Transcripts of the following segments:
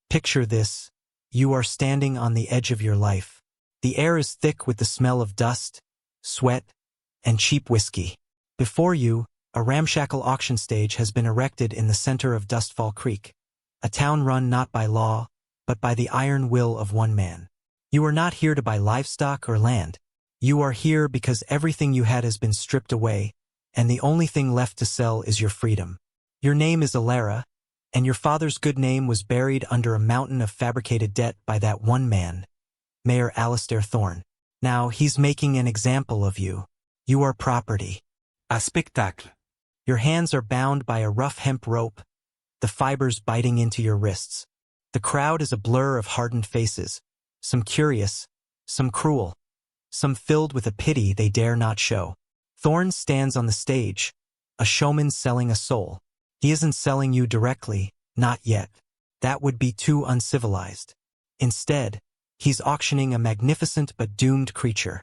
Picture this. You are standing on the edge of your life. The air is thick with the smell of dust, sweat, and cheap whiskey. Before you, a ramshackle auction stage has been erected in the center of Dustfall Creek, a town run not by law, but by the iron will of one man. You are not here to buy livestock or land. You are here because everything you had has been stripped away, and the only thing left to sell is your freedom. Your name is Alara, and your father's good name was buried under a mountain of fabricated debt by that one man, Mayor Alistair Thorne. Now he's making an example of you. You are property. A spectacle. Your hands are bound by a rough hemp rope, the fibers biting into your wrists. The crowd is a blur of hardened faces, some curious, some cruel, some filled with a pity they dare not show. Thorne stands on the stage, a showman selling a soul. He isn't selling you directly, not yet. That would be too uncivilized. Instead, he's auctioning a magnificent but doomed creature.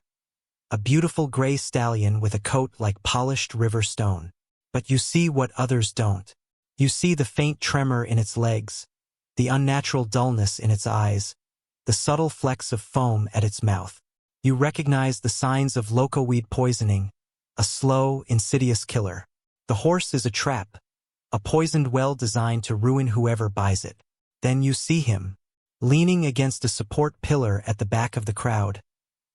A beautiful gray stallion with a coat like polished river stone. But you see what others don't. You see the faint tremor in its legs, the unnatural dullness in its eyes, the subtle flecks of foam at its mouth. You recognize the signs of loco-weed poisoning, a slow, insidious killer. The horse is a trap, a poisoned well designed to ruin whoever buys it. Then you see him, leaning against a support pillar at the back of the crowd,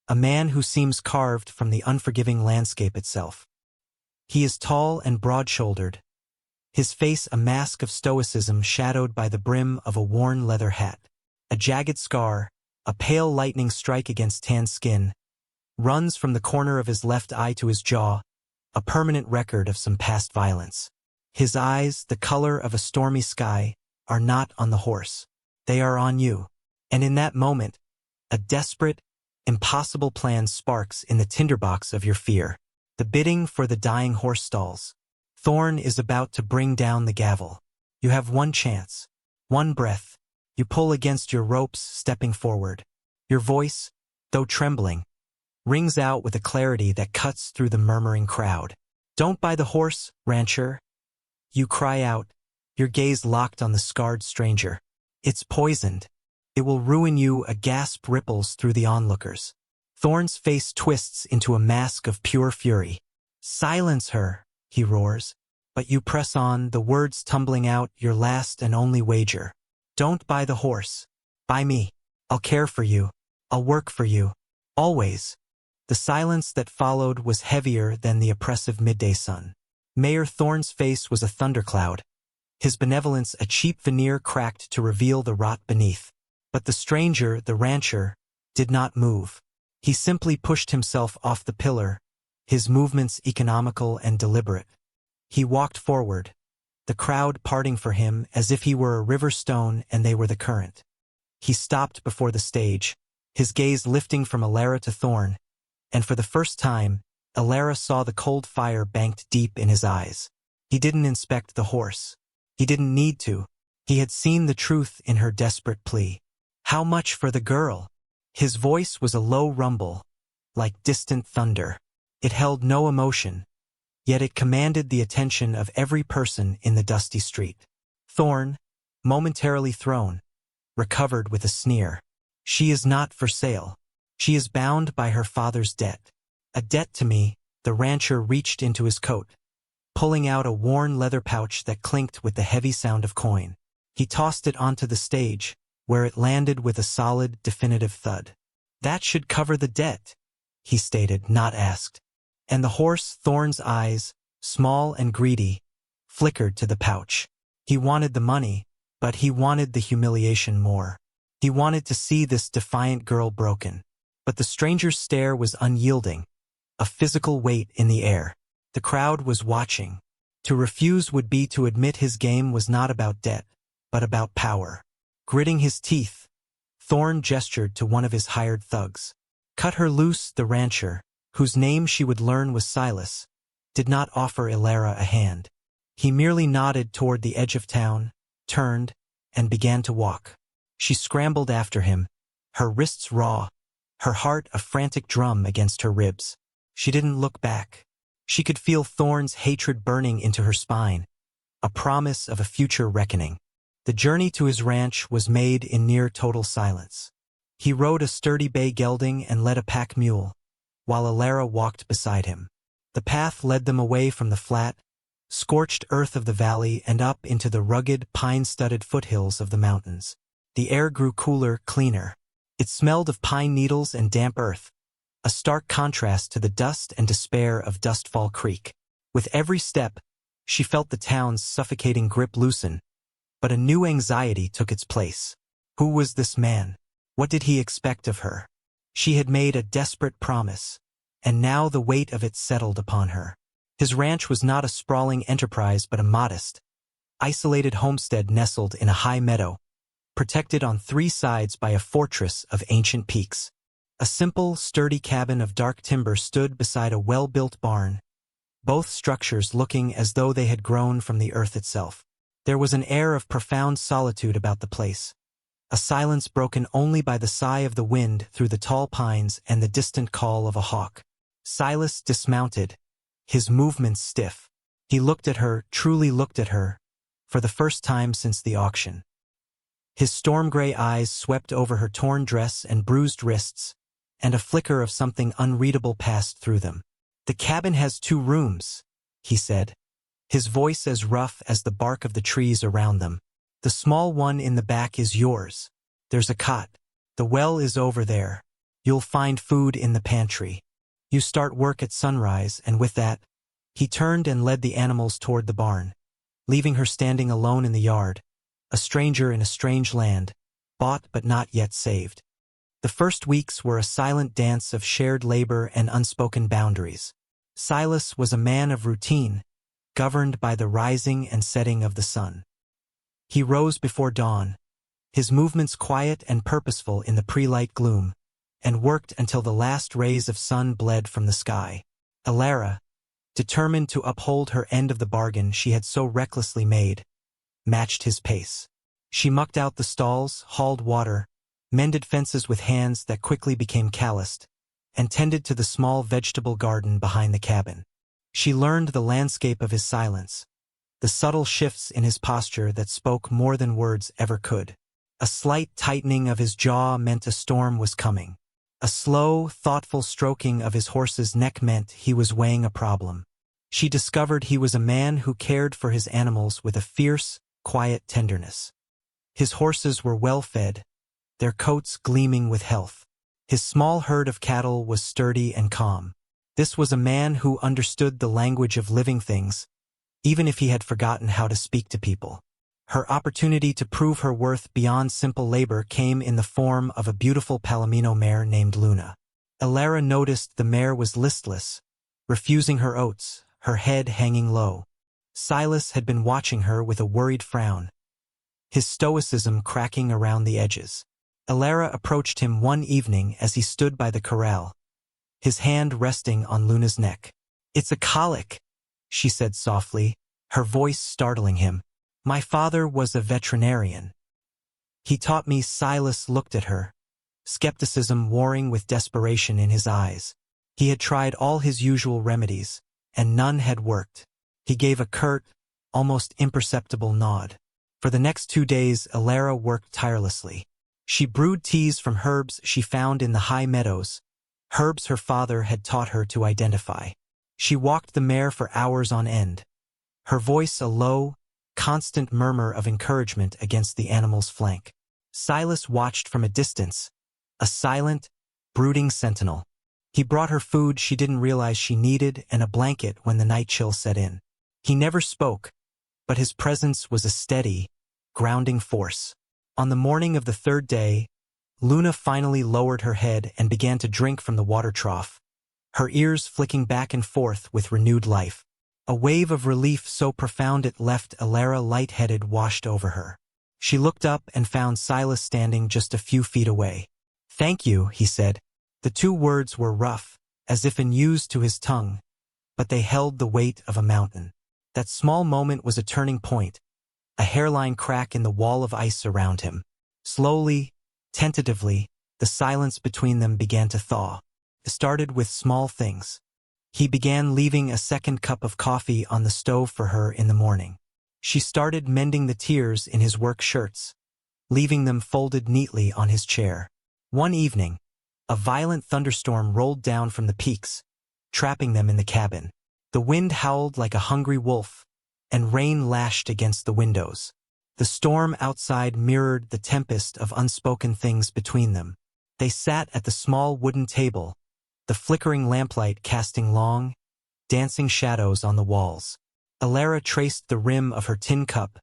a man who seems carved from the unforgiving landscape itself. He is tall and broad-shouldered, his face a mask of stoicism shadowed by the brim of a worn leather hat. A jagged scar, a pale lightning strike against tan skin, runs from the corner of his left eye to his jaw, a permanent record of some past violence. His eyes, the color of a stormy sky, are not on the horse. They are on you. And in that moment, a desperate, impossible plan sparks in the tinderbox of your fear. The bidding for the dying horse stalls. Thorne is about to bring down the gavel. You have one chance, one breath. You pull against your ropes, stepping forward. Your voice, though trembling, rings out with a clarity that cuts through the murmuring crowd. "Don't buy the horse, rancher." You cry out, your gaze locked on the scarred stranger. "It's poisoned. It will ruin you." A gasp ripples through the onlookers. Thorne's face twists into a mask of pure fury. "Silence her," he roars. But you press on, the words tumbling out, "Your last and only wager. Don't buy the horse. Buy me. I'll care for you. I'll work for you. Always." The silence that followed was heavier than the oppressive midday sun. Mayor Thorne's face was a thundercloud, his benevolence a cheap veneer cracked to reveal the rot beneath. But the stranger, the rancher, did not move. He simply pushed himself off the pillar, his movements economical and deliberate. He walked forward, the crowd parting for him as if he were a river stone and they were the current. He stopped before the stage, his gaze lifting from Alara to Thorne, and for the first time, Alara saw the cold fire banked deep in his eyes. He didn't inspect the horse. He didn't need to. He had seen the truth in her desperate plea. "How much for the girl?" His voice was a low rumble, like distant thunder. It held no emotion, yet it commanded the attention of every person in the dusty street. Thorne, momentarily thrown, recovered with a sneer. "She is not for sale. She is bound by her father's debt." "A debt to me." The rancher reached into his coat, pulling out a worn leather pouch that clinked with the heavy sound of coin. He tossed it onto the stage, where it landed with a solid, definitive thud. "That should cover the debt," he stated, not asked. And the horse, Thorne's eyes, small and greedy, flickered to the pouch. He wanted the money, but he wanted the humiliation more. He wanted to see this defiant girl broken. But the stranger's stare was unyielding, a physical weight in the air. The crowd was watching. To refuse would be to admit his game was not about debt, but about power. Gritting his teeth, Thorne gestured to one of his hired thugs. "Cut her loose." The rancher, whose name she would learn was Silas, did not offer Alara a hand. He merely nodded toward the edge of town, turned, and began to walk. She scrambled after him, her wrists raw, her heart a frantic drum against her ribs. She didn't look back. She could feel Thorne's hatred burning into her spine, a promise of a future reckoning. The journey to his ranch was made in near total silence. He rode a sturdy bay gelding and led a pack mule, while Alara walked beside him. The path led them away from the flat, scorched earth of the valley and up into the rugged, pine-studded foothills of the mountains. The air grew cooler, cleaner. It smelled of pine needles and damp earth, a stark contrast to the dust and despair of Dustfall Creek. With every step, she felt the town's suffocating grip loosen, but a new anxiety took its place. Who was this man? What did he expect of her? She had made a desperate promise, and now the weight of it settled upon her. His ranch was not a sprawling enterprise but a modest, isolated homestead nestled in a high meadow, protected on three sides by a fortress of ancient peaks. A simple, sturdy cabin of dark timber stood beside a well-built barn, both structures looking as though they had grown from the earth itself. There was an air of profound solitude about the place, a silence broken only by the sigh of the wind through the tall pines and the distant call of a hawk. Silas dismounted, his movements stiff. He looked at her, truly looked at her, for the first time since the auction. His storm-gray eyes swept over her torn dress and bruised wrists, and a flicker of something unreadable passed through them. "The cabin has 2 rooms," he said, his voice as rough as the bark of the trees around them. "The small one in the back is yours. There's a cot. The well is over there. You'll find food in the pantry. You start work at sunrise," and with that, he turned and led the animals toward the barn, leaving her standing alone in the yard, a stranger in a strange land, bought but not yet saved. The first weeks were a silent dance of shared labor and unspoken boundaries. Silas was a man of routine, governed by the rising and setting of the sun. He rose before dawn, his movements quiet and purposeful in the pre-light gloom, and worked until the last rays of sun bled from the sky. Alara, determined to uphold her end of the bargain she had so recklessly made, matched his pace. She mucked out the stalls, hauled water, mended fences with hands that quickly became calloused, and tended to the small vegetable garden behind the cabin. She learned the landscape of his silence, the subtle shifts in his posture that spoke more than words ever could. A slight tightening of his jaw meant a storm was coming. A slow, thoughtful stroking of his horse's neck meant he was weighing a problem. She discovered he was a man who cared for his animals with a fierce, quiet tenderness. His horses were well fed, their coats gleaming with health. His small herd of cattle was sturdy and calm. This was a man who understood the language of living things, even if he had forgotten how to speak to people. Her opportunity to prove her worth beyond simple labor came in the form of a beautiful Palomino mare named Luna. Alara noticed the mare was listless, refusing her oats, her head hanging low. Silas had been watching her with a worried frown, his stoicism cracking around the edges. Alara approached him one evening as he stood by the corral, his hand resting on Luna's neck. "It's a colic," she said softly, her voice startling him. "My father was a veterinarian. He taught me." Silas looked at her, skepticism warring with desperation in his eyes. He had tried all his usual remedies, and none had worked. He gave a curt, almost imperceptible nod. For the next 2 days, Alara worked tirelessly. She brewed teas from herbs she found in the high meadows, herbs her father had taught her to identify. She walked the mare for hours on end, her voice a low, constant murmur of encouragement against the animal's flank. Silas watched from a distance, a silent, brooding sentinel. He brought her food she didn't realize she needed and a blanket when the night chill set in. He never spoke, but his presence was a steady, grounding force. On the morning of the 3rd day, Luna finally lowered her head and began to drink from the water trough, her ears flicking back and forth with renewed life. A wave of relief so profound it left Alara lightheaded washed over her. She looked up and found Silas standing just a few feet away. "Thank you," he said. The 2 words were rough, as if unused to his tongue, but they held the weight of a mountain. That small moment was a turning point, a hairline crack in the wall of ice around him. Slowly, tentatively, the silence between them began to thaw. It started with small things. He began leaving a second cup of coffee on the stove for her in the morning. She started mending the tears in his work shirts, leaving them folded neatly on his chair. One evening, a violent thunderstorm rolled down from the peaks, trapping them in the cabin. The wind howled like a hungry wolf, and rain lashed against the windows. The storm outside mirrored the tempest of unspoken things between them. They sat at the small wooden table, the flickering lamplight casting long, dancing shadows on the walls. Alara traced the rim of her tin cup,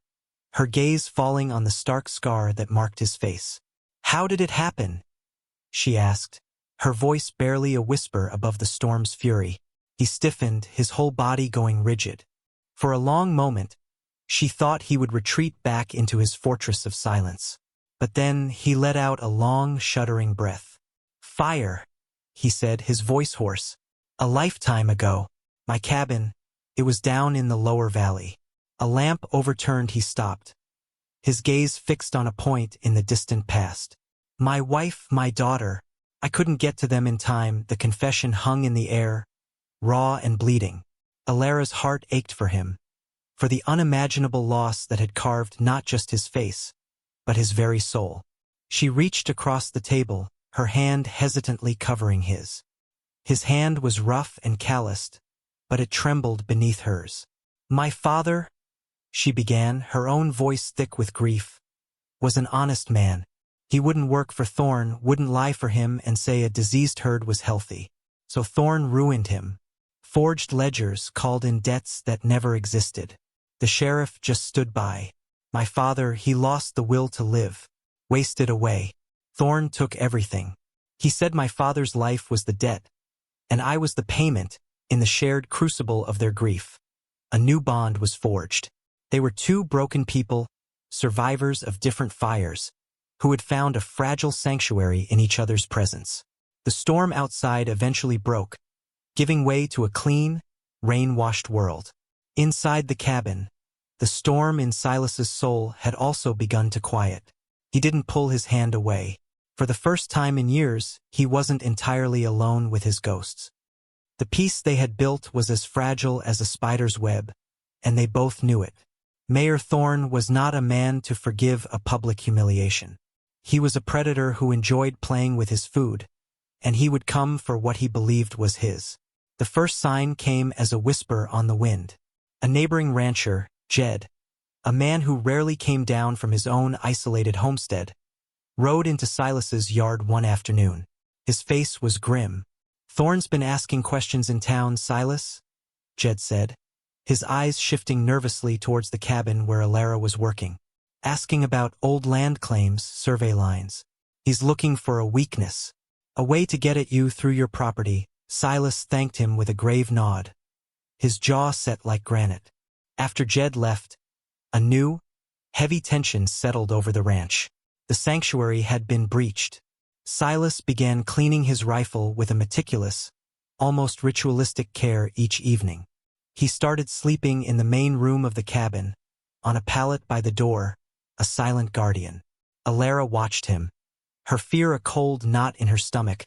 her gaze falling on the stark scar that marked his face. "How did it happen?" she asked, her voice barely a whisper above the storm's fury. He stiffened, his whole body going rigid. For a long moment, she thought he would retreat back into his fortress of silence. But then he let out a long, shuddering breath. "Fire," he said, his voice hoarse. "A lifetime ago. My cabin, it was down in the lower valley." A lamp overturned, he stopped, his gaze fixed on a point in the distant past. "My wife, my daughter. I couldn't get to them in time." The confession hung in the air, raw and bleeding. Alara's heart ached for him, for the unimaginable loss that had carved not just his face, but his very soul. She reached across the table, her hand hesitantly covering his. His hand was rough and calloused, but it trembled beneath hers. "My father," she began, her own voice thick with grief, "was an honest man. He wouldn't work for Thorn, wouldn't lie for him and say a diseased herd was healthy. So Thorn ruined him. Forged ledgers, called in debts that never existed. The sheriff just stood by. My father, he lost the will to live. Wasted away. Thorn took everything. He said my father's life was the debt, and I was the payment in the shared crucible of their grief. A new bond was forged. They were two broken people, survivors of different fires, who had found a fragile sanctuary in each other's presence. The storm outside eventually broke, giving way to a clean, rain-washed world. Inside the cabin, the storm in Silas's soul had also begun to quiet. He didn't pull his hand away. For the first time in years, he wasn't entirely alone with his ghosts. The peace they had built was as fragile as a spider's web, and they both knew it. Mayor Thorn was not a man to forgive a public humiliation. He was a predator who enjoyed playing with his food, and he would come for what he believed was his. The first sign came as a whisper on the wind. A neighboring rancher, Jed, a man who rarely came down from his own isolated homestead, rode into Silas's yard one afternoon. His face was grim. "Thorn's been asking questions in town, Silas," Jed said, his eyes shifting nervously towards the cabin where Alara was working. "Asking about old land claims, survey lines. He's looking for a weakness, a way to get at you through your property." Silas thanked him with a grave nod, his jaw set like granite. After Jed left, a new, heavy tension settled over the ranch. The sanctuary had been breached. Silas began cleaning his rifle with a meticulous, almost ritualistic care each evening. He started sleeping in the main room of the cabin, on a pallet by the door, a silent guardian. Alara watched him, her fear a cold knot in her stomach,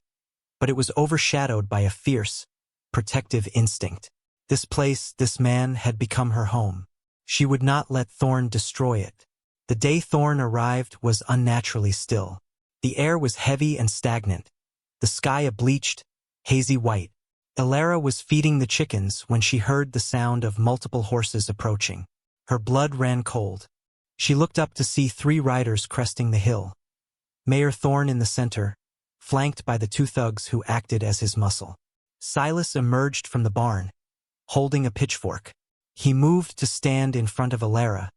but it was overshadowed by a fierce, protective instinct. This place, this man, had become her home. She would not let Thorn destroy it. The day Thorn arrived was unnaturally still. The air was heavy and stagnant, the sky a bleached, hazy white. Alara was feeding the chickens when she heard the sound of multiple horses approaching. Her blood ran cold. She looked up to see 3 riders cresting the hill. Mayor Thorn in the center, flanked by the 2 thugs who acted as his muscle. Silas emerged from the barn, holding a pitchfork. He moved to stand in front of Alara,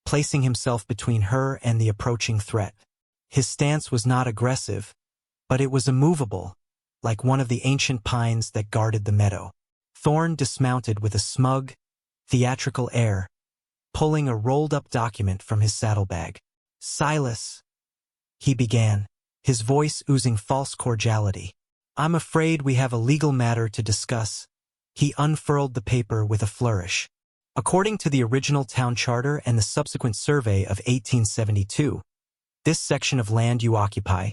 placing himself between her and the approaching threat. His stance was not aggressive, but it was immovable, like one of the ancient pines that guarded the meadow. Thorn dismounted with a smug, theatrical air, pulling a rolled-up document from his saddlebag. "Silas," he began, his voice oozing false cordiality. "I'm afraid we have a legal matter to discuss." He unfurled the paper with a flourish. According to the original town charter and the subsequent survey of 1872, this section of land you occupy,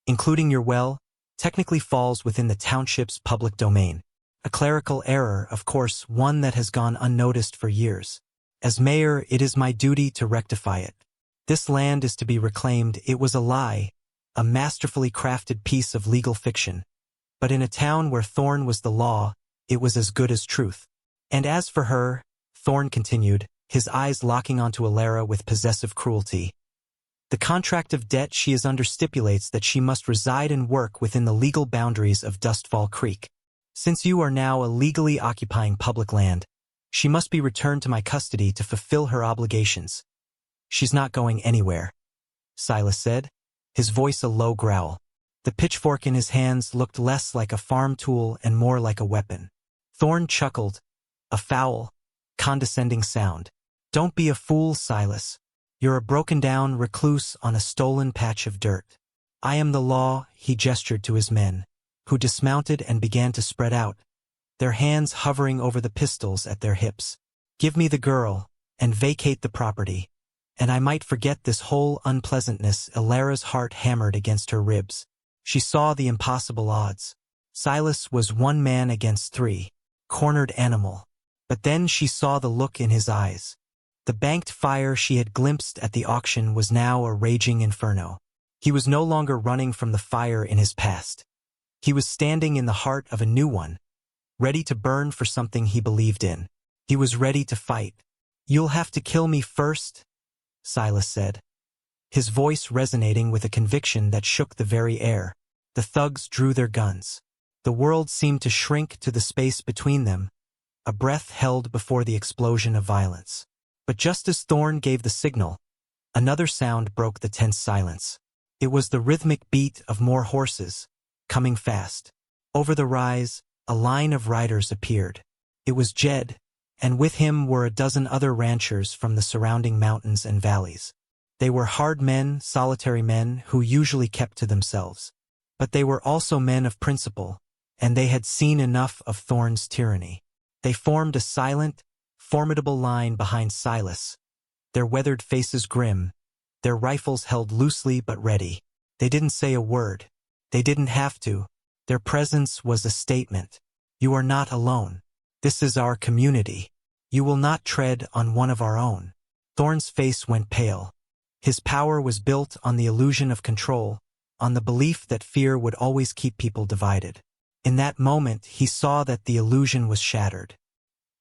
including your well, technically falls within the township's public domain. A clerical error, of course, one that has gone unnoticed for years. As mayor, it is my duty to rectify it. This land is to be reclaimed. It was a lie, a masterfully crafted piece of legal fiction. But in a town where Thorn was the law, it was as good as truth. And as for her, Thorn continued, his eyes locking onto Alara with possessive cruelty. The contract of debt she is under stipulates that she must reside and work within the legal boundaries of Dustfall Creek. Since you are now illegally occupying public land, she must be returned to my custody to fulfill her obligations. She's not going anywhere, Silas said, his voice a low growl. The pitchfork in his hands looked less like a farm tool and more like a weapon. Thorn chuckled, a foul, condescending sound. Don't be a fool, Silas. You're a broken-down recluse on a stolen patch of dirt. I am the law, he gestured to his men, who dismounted and began to spread out, their hands hovering over the pistols at their hips. Give me the girl, and vacate the property, and I might forget this whole unpleasantness. Alara's heart hammered against her ribs. She saw the impossible odds. Silas was one man against three, cornered animal. But then she saw the look in his eyes. The banked fire she had glimpsed at the auction was now a raging inferno. He was no longer running from the fire in his past. He was standing in the heart of a new one, ready to burn for something he believed in. He was ready to fight. You'll have to kill me first, Silas said, his voice resonating with a conviction that shook the very air. The thugs drew their guns. The world seemed to shrink to the space between them, a breath held before the explosion of violence. But just as Thorn gave the signal, another sound broke the tense silence. It was the rhythmic beat of more horses, coming fast. Over the rise, a line of riders appeared. It was Jed, and with him were a dozen other ranchers from the surrounding mountains and valleys. They were hard men, solitary men who usually kept to themselves. But they were also men of principle, and they had seen enough of Thorn's tyranny. They formed a silent, formidable line behind Silas, their weathered faces grim, their rifles held loosely but ready. They didn't say a word. They didn't have to. Their presence was a statement. You are not alone. This is our community. You will not tread on one of our own. Thorn's face went pale. His power was built on the illusion of control, on the belief that fear would always keep people divided. In that moment, he saw that the illusion was shattered.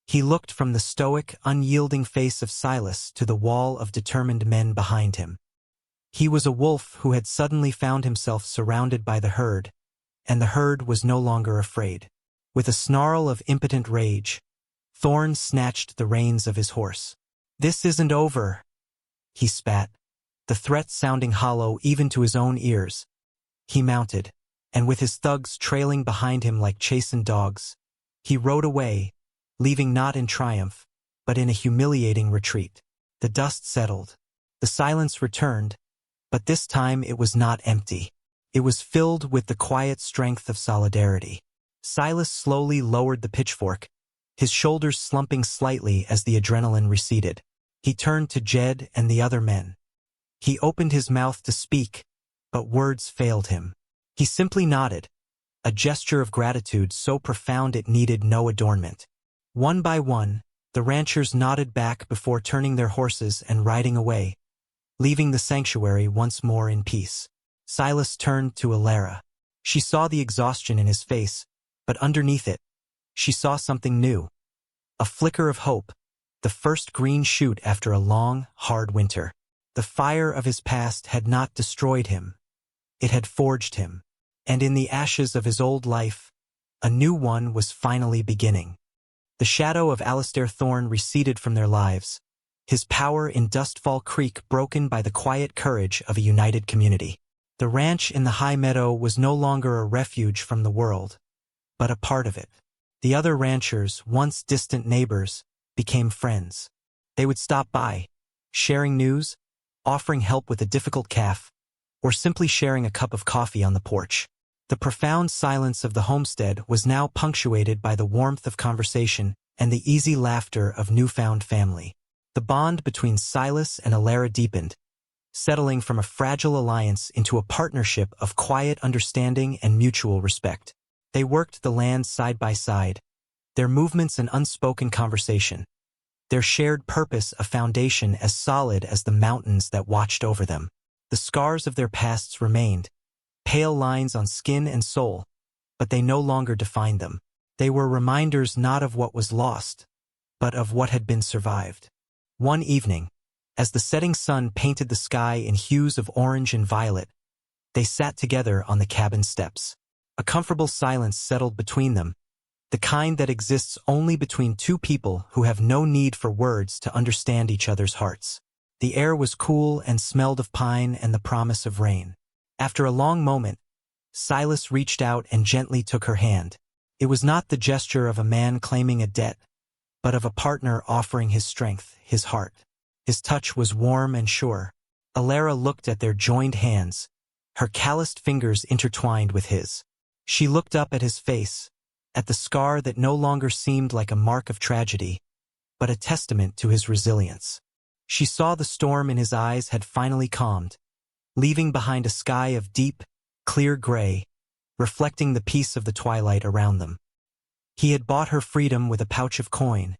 He looked from the stoic, unyielding face of Silas to the wall of determined men behind him. He was a wolf who had suddenly found himself surrounded by the herd, and the herd was no longer afraid. With a snarl of impotent rage, Thorn snatched the reins of his horse. This isn't over, he spat, the threat sounding hollow even to his own ears. He mounted, and with his thugs trailing behind him like chastened dogs, he rode away, leaving not in triumph, but in a humiliating retreat. The dust settled. The silence returned, but this time it was not empty. It was filled with the quiet strength of solidarity. Silas slowly lowered the pitchfork, his shoulders slumping slightly as the adrenaline receded. He turned to Jed and the other men. He opened his mouth to speak, but words failed him. He simply nodded, a gesture of gratitude so profound it needed no adornment. One by one, the ranchers nodded back before turning their horses and riding away, leaving the sanctuary once more in peace. Silas turned to Alara. She saw the exhaustion in his face, but underneath it, she saw something new. A flicker of hope, the first green shoot after a long, hard winter. The fire of his past had not destroyed him. It had forged him, and in the ashes of his old life, a new one was finally beginning. The shadow of Alistair Thorn receded from their lives, his power in Dustfall Creek broken by the quiet courage of a united community. The ranch in the high meadow was no longer a refuge from the world, but a part of it. The other ranchers, once distant neighbors, became friends. They would stop by, sharing news, offering help with a difficult calf, or simply sharing a cup of coffee on the porch. The profound silence of the homestead was now punctuated by the warmth of conversation and the easy laughter of newfound family. The bond between Silas and Alara deepened, settling from a fragile alliance into a partnership of quiet understanding and mutual respect. They worked the land side by side, their movements an unspoken conversation, their shared purpose a foundation as solid as the mountains that watched over them. The scars of their pasts remained, pale lines on skin and soul, but they no longer defined them. They were reminders not of what was lost, but of what had been survived. One evening, as the setting sun painted the sky in hues of orange and violet, they sat together on the cabin steps. A comfortable silence settled between them, the kind that exists only between two people who have no need for words to understand each other's hearts. The air was cool and smelled of pine and the promise of rain. After a long moment, Silas reached out and gently took her hand. It was not the gesture of a man claiming a debt, but of a partner offering his strength, his heart. His touch was warm and sure. Alara looked at their joined hands, her calloused fingers intertwined with his. She looked up at his face, at the scar that no longer seemed like a mark of tragedy, but a testament to his resilience. She saw the storm in his eyes had finally calmed, leaving behind a sky of deep, clear gray, reflecting the peace of the twilight around them. He had bought her freedom with a pouch of coin,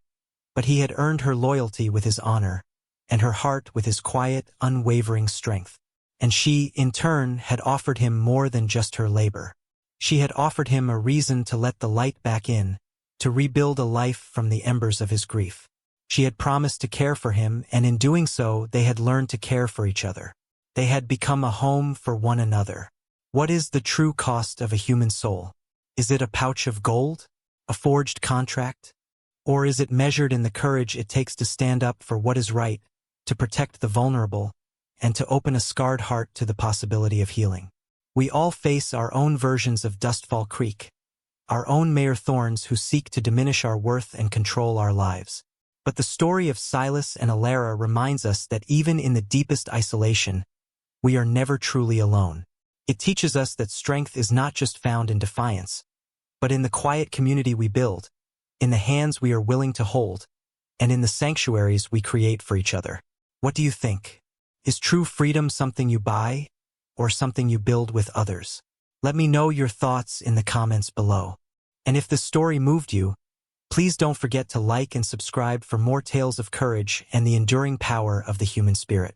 but he had earned her loyalty with his honor, and her heart with his quiet, unwavering strength. And she, in turn, had offered him more than just her labor. She had offered him a reason to let the light back in, to rebuild a life from the embers of his grief. She had promised to care for him, and in doing so, they had learned to care for each other. They had become a home for one another. What is the true cost of a human soul? Is it a pouch of gold? A forged contract? Or is it measured in the courage it takes to stand up for what is right, to protect the vulnerable, and to open a scarred heart to the possibility of healing? We all face our own versions of Dustfall Creek, our own Mayor Thorns who seek to diminish our worth and control our lives. But the story of Silas and Alara reminds us that even in the deepest isolation, we are never truly alone. It teaches us that strength is not just found in defiance, but in the quiet community we build, in the hands we are willing to hold, and in the sanctuaries we create for each other. What do you think? Is true freedom something you buy, or something you build with others? Let me know your thoughts in the comments below. And if this story moved you, please don't forget to like and subscribe for more tales of courage and the enduring power of the human spirit.